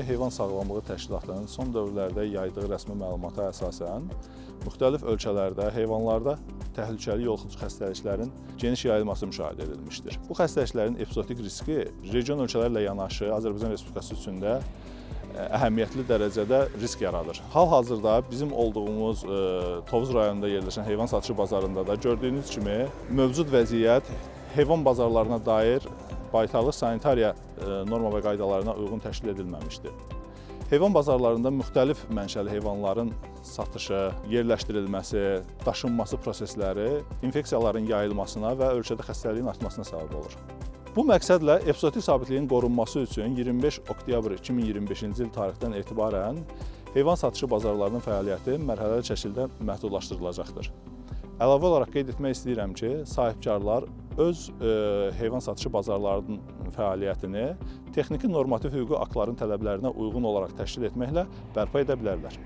Dünya Heyvan Sağlamlığı Təşkilatının son dövrlərdə yaydığı rəsmi məlumata əsasən, müxtəlif ölkələrdə heyvanlarda təhlükəli yoluxucu xəstəliklərin geniş yayılması müşahidə edilmişdir. Bu xəstəliklərin epizodik riski region ölkələrlə yanaşı Azərbaycan Respublikası üçün də əhəmiyyətli dərəcədə risk yaradır. Hal-hazırda bizim olduğumuz Tovuz rayonunda yerləşən heyvan satışı bazarında da gördüyünüz kimi mövcud vəziyyət heyvan bazarlarına dair baytarlıq sanitariya norma və qaydalarına uyğun təşkil edilməmişdir. Heyvan bazarlarında müxtəlif mənşəli heyvanların satışı, yerləşdirilməsi, daşınması prosesləri infeksiyaların yayılmasına və ölkədə xəstəliyin artmasına səbəb olur. Bu məqsədlə epizootik sabitliyin qorunması üçün 25 oktyabr 2025-ci il tarixdən etibarən heyvan satışı bazarlarının fəaliyyəti mərhələli şəkildə məhdudlaşdırılacaqdır. Əlavə olaraq qeyd etmək istəyirəm ki, sahibkarlar öz heyvan satışı bazarlarının fəaliyyətini texniki normativ hüquqi aktların tələblərinə uyğun olaraq təşkil etməklə bərpa edə bilərlər.